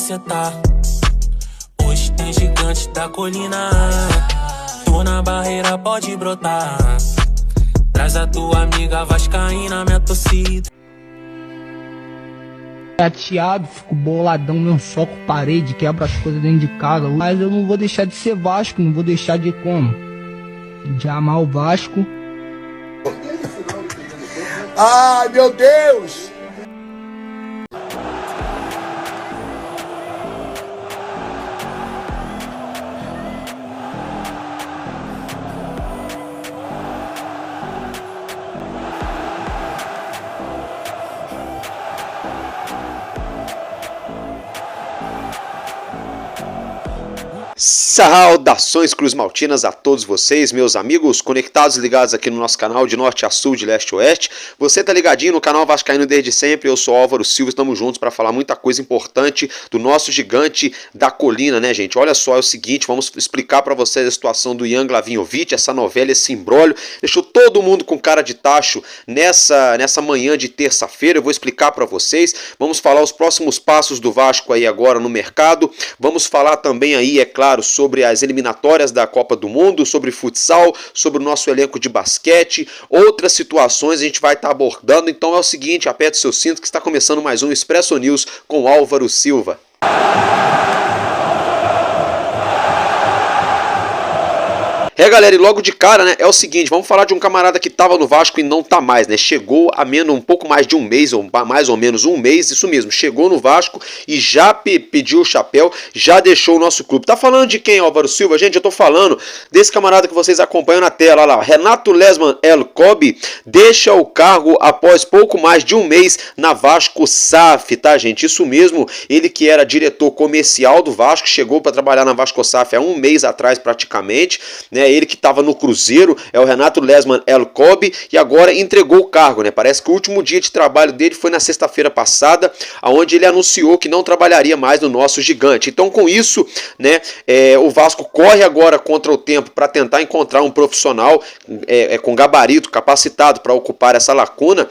cê tá. Hoje tem gigantes da colina. Tô na barreira, pode brotar. Traz a tua amiga vascaína, minha torcida. Chateado, fico boladão, mesmo soco parede, quebra as coisas dentro de casa. Mas eu não vou deixar de ser Vasco, não vou deixar de como? De amar o Vasco. Ai, meu Deus! Saudações Cruz Maltinas a todos vocês, meus amigos conectados e ligados aqui no nosso canal de norte a sul, de leste a oeste. Você tá ligadinho no canal Vascaíno desde sempre, eu sou Álvaro Silva, estamos juntos para falar muita coisa importante do nosso gigante da colina, né, gente? Olha só, é o seguinte, vamos explicar para vocês a situação do Ian Glavinhovic, essa novela, esse imbróglio, deixou todo mundo com cara de tacho nessa manhã de terça-feira. Eu vou explicar para vocês, vamos falar os próximos passos do Vasco aí agora no mercado, vamos falar também aí, é claro, sobre as eliminatórias da Copa do Mundo, sobre futsal, sobre o nosso elenco de basquete, outras situações a gente vai estar abordando. Então é o seguinte, aperte seu cinto que está começando mais um Expresso News com Álvaro Silva. Galera, e logo de cara, né, é o seguinte, vamos falar de um camarada que tava no Vasco e não tá mais, né, chegou a menos um pouco mais de um mês, ou mais ou menos um mês, isso mesmo, chegou no Vasco e já pediu o chapéu, já deixou o nosso clube. Tá falando de quem, Álvaro Silva? Gente, eu tô falando desse camarada que vocês acompanham na tela, lá, Renato Lesman El Kobi, deixa o cargo após pouco mais de um mês na Vasco SAF, tá, gente? Isso mesmo, ele que era diretor comercial do Vasco, chegou para trabalhar na Vasco SAF há um mês atrás praticamente, né, ele que estava no Cruzeiro, é o Renato Lesman El Kobi, e agora entregou o cargo, né? Parece que o último dia de trabalho dele foi na sexta-feira passada, onde ele anunciou que não trabalharia mais no nosso gigante. Então, com isso, né, o Vasco corre agora contra o tempo para tentar encontrar um profissional com gabarito, capacitado para ocupar essa lacuna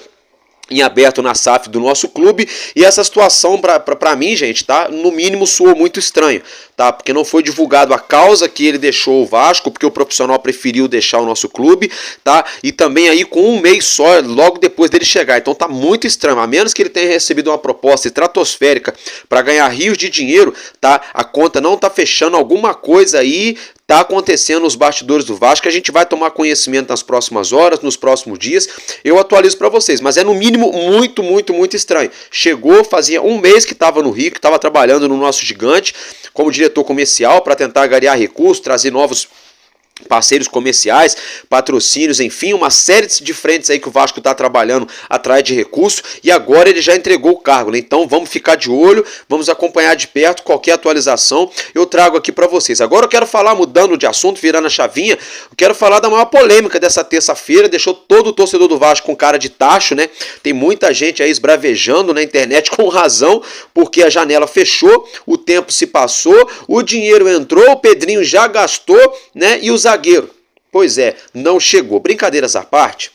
em aberto na SAF do nosso clube, e essa situação pra mim, gente, tá, no mínimo soou muito estranho, tá, porque não foi divulgado a causa que ele deixou o Vasco, porque o profissional preferiu deixar o nosso clube, tá, e também aí com um mês só, logo depois dele chegar. Então tá muito estranho, a menos que ele tenha recebido uma proposta estratosférica para ganhar rios de dinheiro, tá, a conta não tá fechando, alguma coisa aí tá acontecendo nos bastidores do Vasco, que a gente vai tomar conhecimento nas próximas horas, nos próximos dias, eu atualizo para vocês, mas é no mínimo muito estranho. Chegou, fazia um mês que estava no Rio, que estava trabalhando no nosso gigante, como diretor comercial, para tentar angariar recursos, trazer novos parceiros comerciais, patrocínios, enfim, uma série de frentes aí que o Vasco está trabalhando atrás de recursos, e agora ele já entregou o cargo, né? Então vamos ficar de olho, vamos acompanhar de perto qualquer atualização, eu trago aqui para vocês. Agora eu quero falar, mudando de assunto, virando a chavinha, eu quero falar da maior polêmica dessa terça-feira, deixou todo o torcedor do Vasco com cara de tacho, né? Tem muita gente aí esbravejando na internet com razão, porque a janela fechou, o tempo se passou, o dinheiro entrou, o Pedrinho já gastou, né? E os zagueiro, pois é, não chegou. Brincadeiras à parte,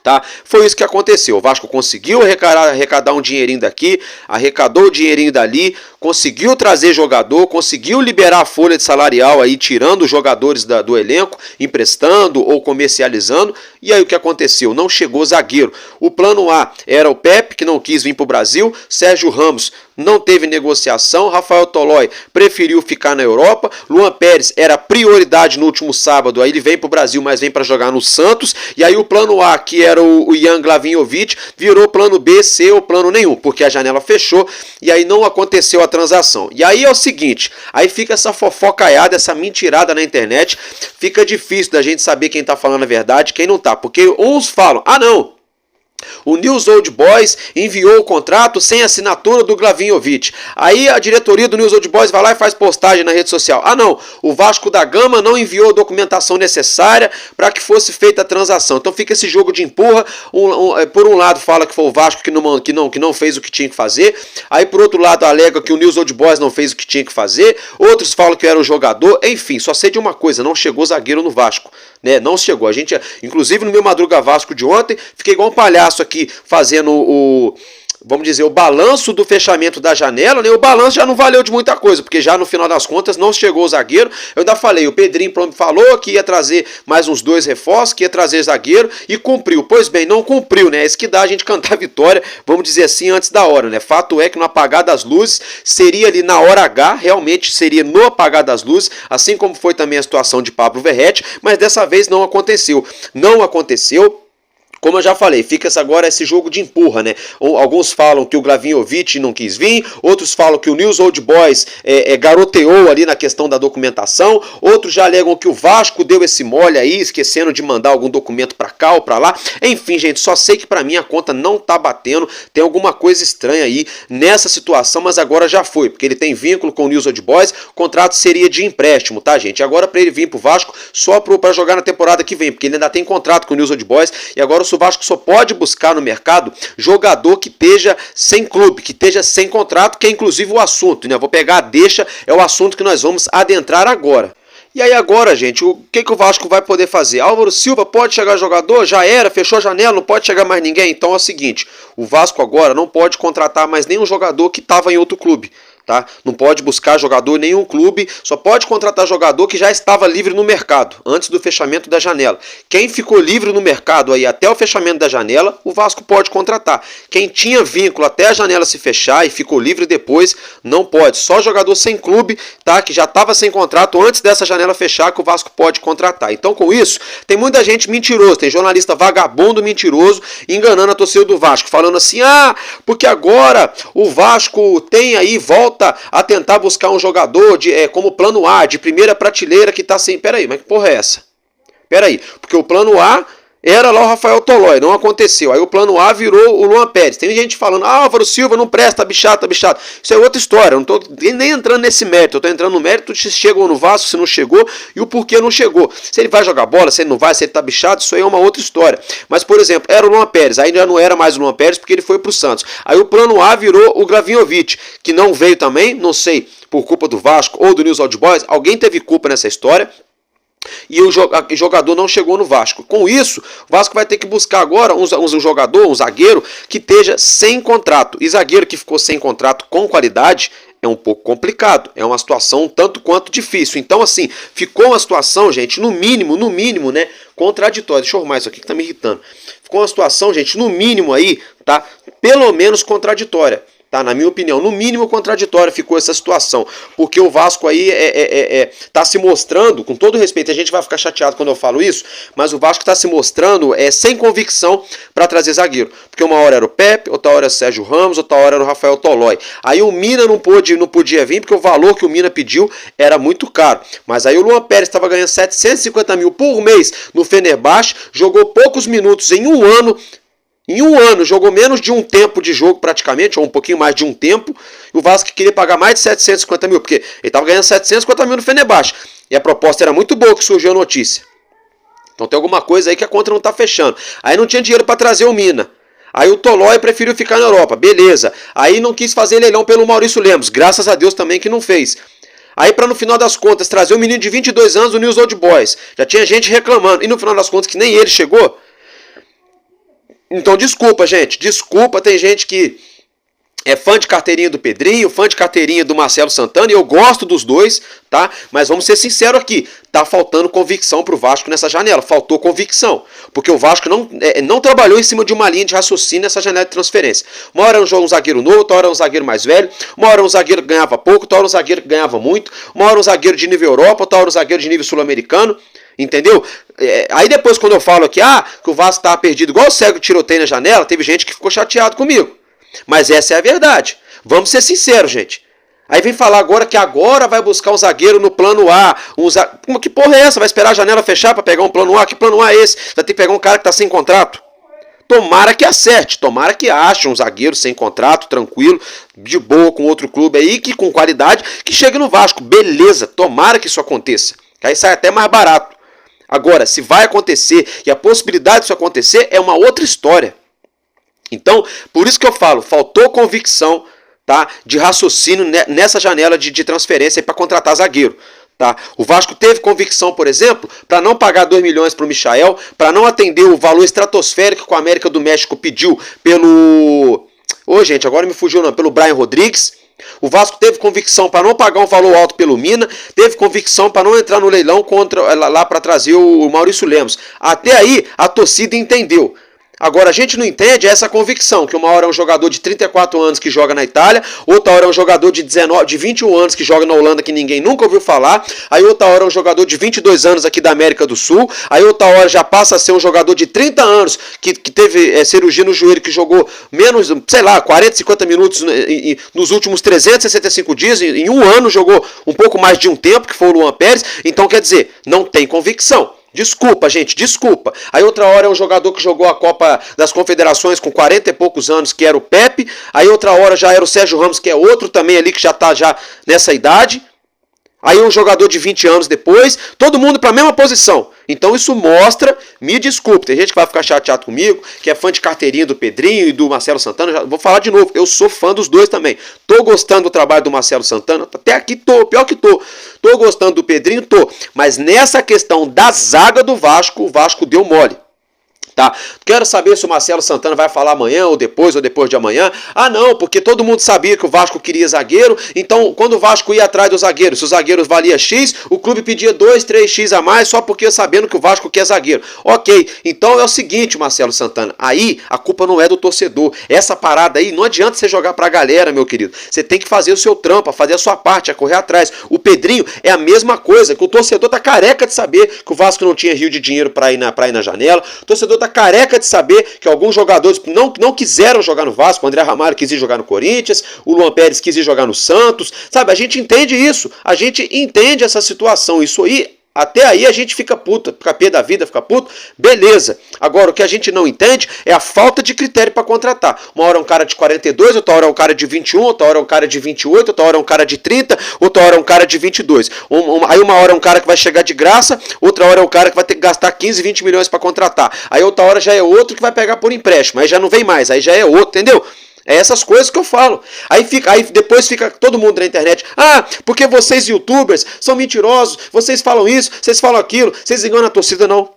tá? Foi isso que aconteceu. O Vasco conseguiu arrecadar um dinheirinho daqui, arrecadou o dinheirinho dali, conseguiu trazer jogador, conseguiu liberar a folha de salarial aí, tirando os jogadores do elenco, emprestando ou comercializando. E aí o que aconteceu? Não chegou zagueiro. O plano A era o Pepe, que não quis vir para o Brasil, Sérgio Ramos não teve negociação, Rafael Tolói preferiu ficar na Europa, Luan Pérez era prioridade no último sábado, aí ele vem para o Brasil, mas vem para jogar no Santos, e aí o plano A, que era o Ian Glavinhovic, virou plano B, C ou plano nenhum, porque a janela fechou, e aí não aconteceu a transação. E aí é o seguinte, aí fica essa fofocaiada, essa mentirada na internet, fica difícil da gente saber quem está falando a verdade, quem não está, porque uns falam, ah não, o News Old Boys enviou o contrato sem assinatura do Glavinhovic. Aí a diretoria do News Old Boys vai lá e faz postagem na rede social. Ah não, o Vasco da Gama não enviou a documentação necessária para que fosse feita a transação. Então fica esse jogo de empurra. Por um lado fala que foi o Vasco que não fez o que tinha que fazer. Aí por outro lado alega que o News Old Boys não fez o que tinha que fazer. Outros falam que era o jogador. Enfim, só sei de uma coisa, não chegou zagueiro no Vasco. Né? Não chegou. A gente, inclusive no meu Madruga Vasco de ontem, fiquei igual um palhaço aqui fazendo vamos dizer, o balanço do fechamento da janela, né? O balanço já não valeu de muita coisa, porque já no final das contas não chegou o zagueiro. Eu ainda falei, o Pedrinho falou que ia trazer mais uns 2 reforços, que ia trazer zagueiro e cumpriu. Pois bem, não cumpriu, né? É isso que dá a gente cantar a vitória, vamos dizer assim, antes da hora, né? Fato é que no apagar das luzes seria ali na hora H, realmente seria no apagar das luzes, assim como foi também a situação de Pablo Verratti, mas dessa vez não aconteceu. Não aconteceu. Como eu já falei, fica agora esse jogo de empurra, né? Alguns falam que o Glavinhovic não quis vir, outros falam que o News Old Boys garoteou ali na questão da documentação, outros já alegam que o Vasco deu esse mole aí, esquecendo de mandar algum documento pra cá ou pra lá. Enfim, gente, só sei que pra mim a conta não tá batendo, tem alguma coisa estranha aí nessa situação, mas agora já foi, porque ele tem vínculo com o News Old Boys, o contrato seria de empréstimo, tá, gente? Agora pra ele vir pro Vasco só pra jogar na temporada que vem, porque ele ainda tem contrato com o News Old Boys, e agora o Vasco só pode buscar no mercado jogador que esteja sem clube, que esteja sem contrato, que é inclusive o assunto, né? Vou pegar a deixa, é o assunto que nós vamos adentrar agora. E aí agora, gente, o que o Vasco vai poder fazer? Álvaro Silva pode chegar jogador? Já era, fechou a janela, não pode chegar mais ninguém? Então é o seguinte, o Vasco agora não pode contratar mais nenhum jogador que estava em outro clube. Tá? Não pode buscar jogador em nenhum clube, só pode contratar jogador que já estava livre no mercado, antes do fechamento da janela. Quem ficou livre no mercado aí até o fechamento da janela, o Vasco pode contratar. Quem tinha vínculo até a janela se fechar e ficou livre depois, não pode. Só jogador sem clube, tá? Que já estava sem contrato antes dessa janela fechar, que o Vasco pode contratar. Então com isso, tem muita gente mentirosa, tem jornalista vagabundo mentiroso enganando a torcida do Vasco, falando assim, porque agora o Vasco tem aí, volta a tentar buscar um jogador como plano A, de primeira prateleira que tá sem... Peraí, mas que porra é essa? Peraí, porque o plano A era lá o Rafael Tolói, não aconteceu. Aí o plano A virou o Luan Pérez. Tem gente falando, Álvaro Silva não presta, tá bichado, tá bichado. Isso é outra história, eu não tô nem entrando nesse mérito. Eu tô entrando no mérito de se chegou no Vasco, se não chegou e o porquê não chegou. Se ele vai jogar bola, se ele não vai, se ele tá bichado, isso aí é uma outra história. Mas, por exemplo, era o Luan Pérez, aí já não era mais o Luan Pérez porque ele foi pro Santos. Aí o plano A virou o Glavinhovic, que não veio também, não sei, por culpa do Vasco ou do News Old Boys. Alguém teve culpa nessa história. E o jogador não chegou no Vasco. Com isso, o Vasco vai ter que buscar agora um jogador, um zagueiro que esteja sem contrato. E zagueiro que ficou sem contrato com qualidade é um pouco complicado. É uma situação um tanto quanto difícil. Então, assim, ficou uma situação, gente, no mínimo, né, contraditória. Deixa eu arrumar isso aqui que tá me irritando. Ficou uma situação, gente, no mínimo aí, tá, pelo menos contraditória. Tá, na minha opinião, no mínimo contraditória ficou essa situação, porque o Vasco aí tá se mostrando, com todo respeito, a gente vai ficar chateado quando eu falo isso, mas o Vasco está se mostrando sem convicção para trazer zagueiro, porque uma hora era o Pepe, outra hora era o Sérgio Ramos, outra hora era o Rafael Tolói. Aí o Mina não podia vir, porque o valor que o Mina pediu era muito caro, mas aí o Luan Pérez estava ganhando 750 mil por mês no Fenerbahçe, jogou poucos minutos em um ano. Em um ano, jogou menos de um tempo de jogo praticamente, ou um pouquinho mais de um tempo, e o Vasco queria pagar mais de 750 mil, porque ele estava ganhando 750 mil no Fenerbahçe, e a proposta era muito boa que surgiu a notícia. Então tem alguma coisa aí que a conta não está fechando. Aí não tinha dinheiro para trazer o Mina. Aí o Tolói preferiu ficar na Europa, beleza. Aí não quis fazer leilão pelo Maurício Lemos, graças a Deus também que não fez. Aí para no final das contas trazer um menino de 22 anos do News Old Boys, já tinha gente reclamando, e no final das contas que nem ele chegou. Então desculpa, gente, desculpa, tem gente que é fã de carteirinha do Pedrinho, fã de carteirinha do Marcelo Santana, e eu gosto dos dois, tá? Mas vamos ser sinceros aqui, tá faltando convicção pro Vasco nessa janela, faltou convicção, porque o Vasco não trabalhou em cima de uma linha de raciocínio nessa janela de transferência. Uma hora era um zagueiro novo, outra hora era um zagueiro mais velho, uma hora um zagueiro que ganhava pouco, outra hora um zagueiro que ganhava muito, uma hora um zagueiro de nível Europa, outra hora um zagueiro de nível sul-americano. Entendeu? Aí depois quando eu falo aqui, que o Vasco estava perdido igual o cego tiroteio na janela, teve gente que ficou chateado comigo. Mas essa é a verdade. Vamos ser sinceros, gente. Aí vem falar agora que agora vai buscar um zagueiro no plano A. Que porra é essa? Vai esperar a janela fechar para pegar um plano A? Que plano A é esse? Vai ter que pegar um cara que está sem contrato? Tomara que acerte, tomara que ache um zagueiro sem contrato, tranquilo, de boa com outro clube aí, que com qualidade, que chegue no Vasco. Beleza, tomara que isso aconteça. Que aí sai até mais barato. Agora, se vai acontecer e a possibilidade disso acontecer é uma outra história. Então, por isso que eu falo, faltou convicção, tá, de raciocínio nessa janela de transferência para contratar zagueiro. Tá? O Vasco teve convicção, por exemplo, para não pagar 2 milhões para o Michael, para não atender o valor estratosférico que o América do México pediu pelo Ô, gente, agora me fugiu não, pelo Brian Rodrigues. O Vasco teve convicção para não pagar um valor alto pelo Mina, teve convicção para não entrar no leilão lá para trazer o Maurício Lemos. Até aí a torcida entendeu. Agora a gente não entende essa convicção, que uma hora é um jogador de 34 anos que joga na Itália, outra hora é um jogador de 21 anos que joga na Holanda que ninguém nunca ouviu falar, aí outra hora é um jogador de 22 anos aqui da América do Sul, aí outra hora já passa a ser um jogador de 30 anos que teve cirurgia no joelho, que jogou menos, sei lá, 40, 50 minutos nos últimos 365 dias, em um ano jogou um pouco mais de um tempo, que foi o Luan Pérez. Então quer dizer, não tem convicção. Desculpa, gente, desculpa. Aí outra hora é um jogador que jogou a Copa das Confederações com 40 e poucos anos, que era o Pepe. Aí outra hora já era o Sérgio Ramos, que é outro também ali que já está já nessa idade. Aí um jogador de 20 anos depois, todo mundo para a mesma posição. Então isso mostra, me desculpe, tem gente que vai ficar chateado comigo, que é fã de carteirinha do Pedrinho e do Marcelo Santana. Já vou falar de novo, eu sou fã dos dois também. Tô gostando do trabalho do Marcelo Santana, até aqui tô, pior que tô. Tô gostando do Pedrinho, tô. Mas nessa questão da zaga do Vasco, o Vasco deu mole. Tá? Quero saber se o Marcelo Santana vai falar amanhã ou depois de amanhã. Ah não, porque todo mundo sabia que o Vasco queria zagueiro. Então quando o Vasco ia atrás do zagueiro, se o zagueiro valia X, o clube pedia 2, 3X a mais, só porque sabendo que o Vasco quer zagueiro. Ok, então é o seguinte, Marcelo Santana, aí a culpa não é do torcedor. Essa parada aí, não adianta você jogar pra galera, meu querido. Você tem que fazer o seu trampo, fazer a sua parte, a correr atrás. O Pedrinho é a mesma coisa, que o torcedor tá careca de saber que o Vasco não tinha rio de dinheiro pra ir na janela. O torcedor tá careca de saber que alguns jogadores não quiseram jogar no Vasco. O André Ramalho quis ir jogar no Corinthians, o Luan Pérez quis ir jogar no Santos, sabe? A gente entende isso, a gente entende essa situação. Isso aí, até aí a gente fica puto, fica pé da vida, fica puto, beleza. Agora, o que a gente não entende é a falta de critério para contratar. Uma hora é um cara de 42, outra hora é um cara de 21, outra hora é um cara de 28, outra hora é um cara de 30, outra hora é um cara de 22. Aí uma hora é um cara que vai chegar de graça, outra hora é um cara que vai ter que gastar 15, 20 milhões para contratar. Aí outra hora já é outro que vai pegar por empréstimo, aí já não vem mais, aí já é outro, entendeu? É essas coisas que eu falo. Aí depois fica todo mundo na internet. Ah, porque vocês youtubers são mentirosos, vocês falam isso, vocês falam aquilo, vocês enganam a torcida. Não.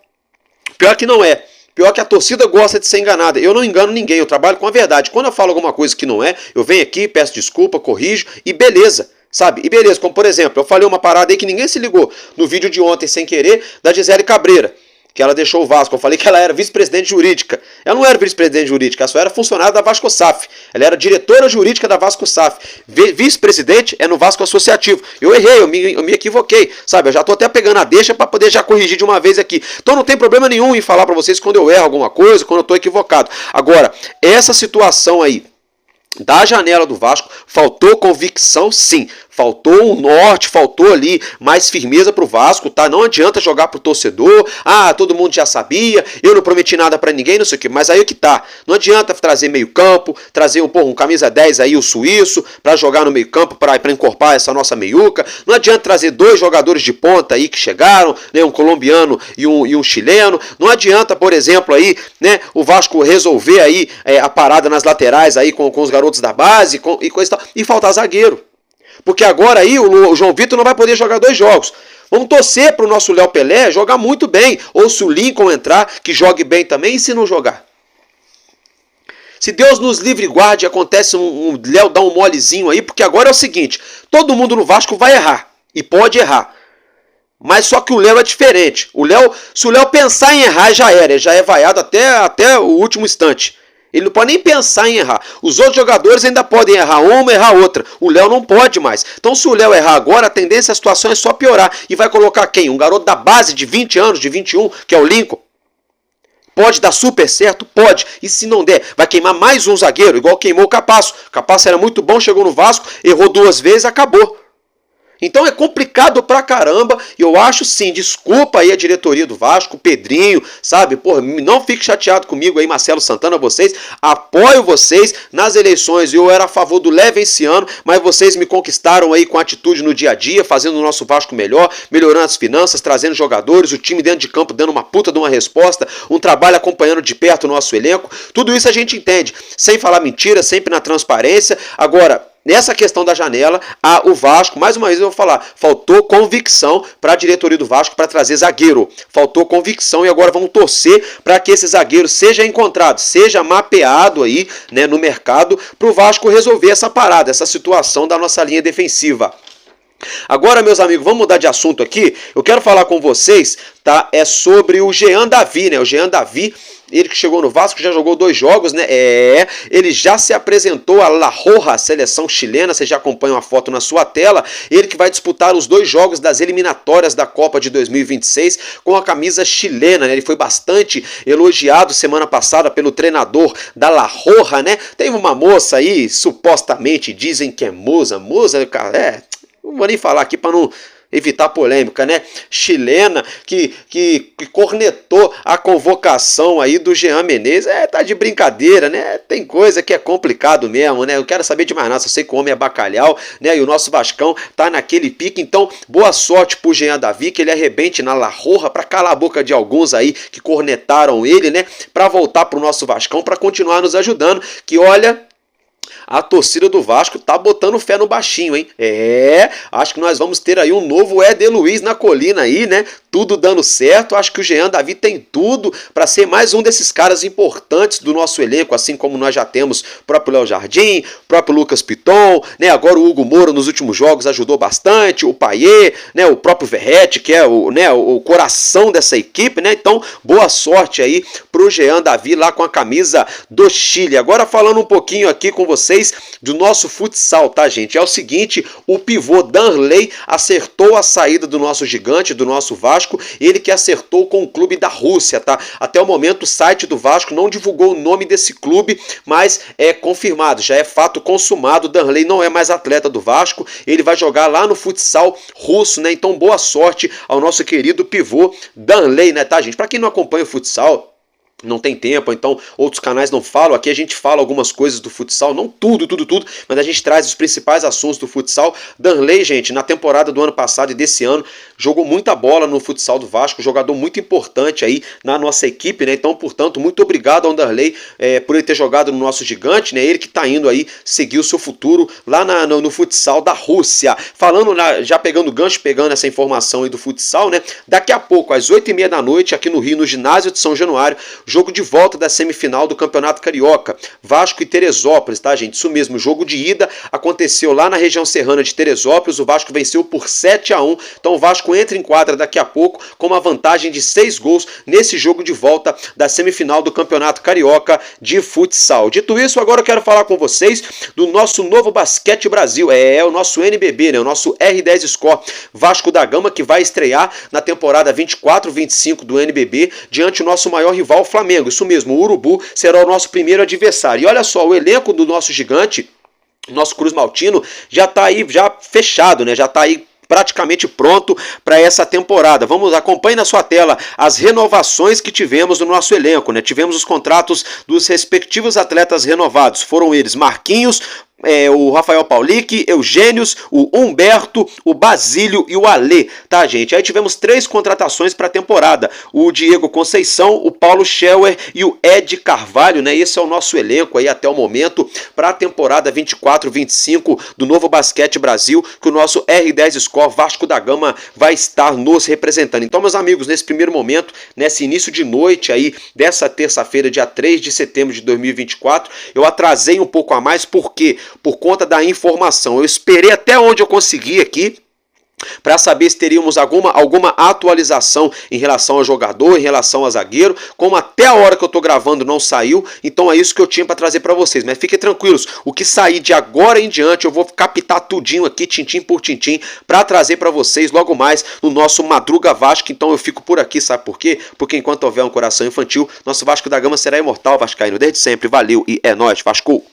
Pior que não é. Pior que a torcida gosta de ser enganada. Eu não engano ninguém, eu trabalho com a verdade. Quando eu falo alguma coisa que não é, eu venho aqui, peço desculpa, corrijo e beleza. Sabe? E beleza, como por exemplo, eu falei uma parada aí que ninguém se ligou no vídeo de ontem sem querer, da Gisele Cabreira, que ela deixou o Vasco. Eu falei que ela era vice-presidente jurídica. Ela não era vice-presidente jurídica, ela só era funcionária da Vasco SAF. Ela era diretora jurídica da Vasco SAF. Vice-presidente é no Vasco Associativo. Eu errei, eu me equivoquei, sabe? Eu já tô até pegando a deixa para poder já corrigir de uma vez aqui. Então não tem problema nenhum em falar para vocês quando eu erro alguma coisa, quando eu tô equivocado. Agora, essa situação aí da janela do Vasco, faltou convicção sim. Faltou um norte, faltou ali mais firmeza pro Vasco, tá? Não adianta jogar pro torcedor. Ah, todo mundo já sabia, eu não prometi nada pra ninguém, não sei o que. Mas aí que tá. Não adianta trazer meio campo, trazer um camisa 10 aí, o suíço, pra jogar no meio campo, pra encorpar essa nossa meiuca. Não adianta trazer 2 jogadores de ponta aí que chegaram, né? Um colombiano e um chileno. Não adianta, por exemplo, aí, né? O Vasco resolver aí a parada nas laterais aí com os garotos da base e coisa e tal. E faltar zagueiro. Porque agora aí o João Vitor não vai poder jogar 2 jogos. Vamos torcer para o nosso Léo Pelé jogar muito bem. Ou se o Lincoln entrar, que jogue bem também. E se não jogar? Se Deus nos livre e guarde, acontece um Léo dar um molezinho aí. Porque agora é o seguinte, todo mundo no Vasco vai errar. E pode errar. Mas só que o Léo é diferente. Se o Léo pensar em errar, já era. Ele já é vaiado até o último instante. Ele não pode nem pensar em errar. Os outros jogadores ainda podem errar uma, errar outra. O Léo não pode mais. Então se o Léo errar agora, a tendência, a situação é só piorar. E vai colocar quem? Um garoto da base de 20 anos, de 21, que é o Lincoln. Pode dar super certo? Pode. E se não der, vai queimar mais um zagueiro, igual queimou o Capasso. O Capasso era muito bom, chegou no Vasco, errou 2 vezes, acabou. Então é complicado pra caramba, e eu acho sim, desculpa aí a diretoria do Vasco, o Pedrinho, sabe, porra, não fique chateado comigo aí, Marcelo Santana, vocês, apoio vocês nas eleições, eu era a favor do Leve esse ano, mas vocês me conquistaram aí com atitude no dia a dia, fazendo o nosso Vasco melhor, melhorando as finanças, trazendo jogadores, o time dentro de campo dando uma puta de uma resposta, um trabalho acompanhando de perto o nosso elenco, tudo isso a gente entende, sem falar mentira, sempre na transparência. Agora, nessa questão da janela, o Vasco, mais uma vez eu vou falar, faltou convicção para a diretoria do Vasco para trazer zagueiro. Faltou convicção e agora vamos torcer para que esse zagueiro seja encontrado, seja mapeado aí, né, no mercado, para o Vasco resolver essa parada, essa situação da nossa linha defensiva. Agora, meus amigos, vamos mudar de assunto aqui. Eu quero falar com vocês, tá? É sobre o Jean Davi, né? O Jean Davi, ele que chegou no Vasco, já jogou 2 jogos, né? Ele já se apresentou à La Roja, a seleção chilena. Você já acompanha a foto na sua tela. Ele que vai disputar os 2 jogos das eliminatórias da Copa de 2026 com a camisa chilena, né? Ele foi bastante elogiado semana passada pelo treinador da La Roja, né? Tem uma moça aí, supostamente dizem que é musa, cara, não vou nem falar aqui para não evitar polêmica, né? Chilena que cornetou a convocação aí do Jean Menezes. Tá de brincadeira, né? Tem coisa que é complicado mesmo, né? Eu quero saber de mais nada, só sei que o homem é bacalhau, né? E o nosso Vascão tá naquele pique. Então, boa sorte pro Jean Davi, que ele arrebente na La Roja para calar a boca de alguns aí que cornetaram ele, né? Para voltar pro nosso Vascão, para continuar nos ajudando, que olha, a torcida do Vasco tá botando fé no baixinho, hein? Acho que nós vamos ter aí um novo Éder Luiz na colina aí, né? Tudo dando certo. Acho que o Jean Davi tem tudo para ser mais um desses caras importantes do nosso elenco, assim como nós já temos o próprio Léo Jardim, o próprio Lucas Piton, né? Agora o Hugo Moura nos últimos jogos ajudou bastante, o Payet, né? O próprio Verratti, que é o coração dessa equipe, né? Então, boa sorte aí pro Jean Davi lá com a camisa do Chile. Agora falando um pouquinho aqui com vocês do nosso futsal, tá, gente? É o seguinte, o pivô Danley acertou a saída do nosso gigante, do nosso Vasco, ele que acertou com o clube da Rússia, tá? Até o momento o site do Vasco não divulgou o nome desse clube, mas é confirmado, já é fato consumado, Danley não é mais atleta do Vasco, ele vai jogar lá no futsal russo, né? Então boa sorte ao nosso querido pivô Danley, né, tá, gente? Pra quem não acompanha o futsal, não tem tempo, então outros canais não falam, aqui a gente fala algumas coisas do futsal, não tudo, mas a gente traz os principais assuntos do futsal. Danley, gente, na temporada do ano passado e desse ano, jogou muita bola no futsal do Vasco, jogador muito importante aí na nossa equipe, né? Então, portanto, muito obrigado ao Danley por ele ter jogado no nosso gigante, né? Ele que tá indo aí seguir o seu futuro lá no futsal da Rússia. Falando, já pegando gancho, pegando essa informação aí do futsal, né? Daqui a pouco, às 8h30 da noite, aqui no Rio, no ginásio de São Januário, jogo de volta da semifinal do Campeonato Carioca, Vasco e Teresópolis, tá, gente? Isso mesmo, o jogo de ida aconteceu lá na região serrana de Teresópolis, o Vasco venceu por 7-1, então o Vasco entra em quadra daqui a pouco com uma vantagem de 6 gols nesse jogo de volta da semifinal do Campeonato Carioca de futsal. Dito isso, agora eu quero falar com vocês do nosso novo Basquete Brasil, o nosso NBB, né? O nosso R10 Score Vasco da Gama, que vai estrear na temporada 24-25 do NBB diante do nosso maior rival, Flamengo. Isso mesmo, o Urubu será o nosso primeiro adversário. E olha só, o elenco do nosso gigante, nosso Cruz Maltino, já está aí, já fechado, né? Já está aí praticamente pronto para essa temporada. Acompanhe na sua tela as renovações que tivemos no nosso elenco, né? Tivemos os contratos dos respectivos atletas renovados. Foram eles Marquinhos, o Rafael Paulic, Eugênios, o Humberto, o Basílio e o Alê, tá, gente? Aí tivemos 3 contratações para a temporada, o Diego Conceição, o Paulo Schauer e o Ed Carvalho, né? Esse é o nosso elenco aí até o momento para a temporada 24-25 do Novo Basquete Brasil, que o nosso R10 Score Vasco da Gama vai estar nos representando. Então, meus amigos, nesse primeiro momento, nesse início de noite aí dessa terça-feira, dia 3 de setembro de 2024, eu atrasei um pouco a mais, porque por conta da informação. Eu esperei até onde eu consegui aqui para saber se teríamos alguma atualização em relação ao jogador, em relação ao zagueiro. Como até a hora que eu estou gravando não saiu, então é isso que eu tinha para trazer para vocês. Mas fiquem tranquilos, o que sair de agora em diante eu vou captar tudinho aqui, tintim por tintim, para trazer para vocês logo mais no nosso Madruga Vasco. Então eu fico por aqui, sabe por quê? Porque enquanto houver um coração infantil, nosso Vasco da Gama será imortal, vascaíno desde sempre. Valeu e é nóis, Vasco!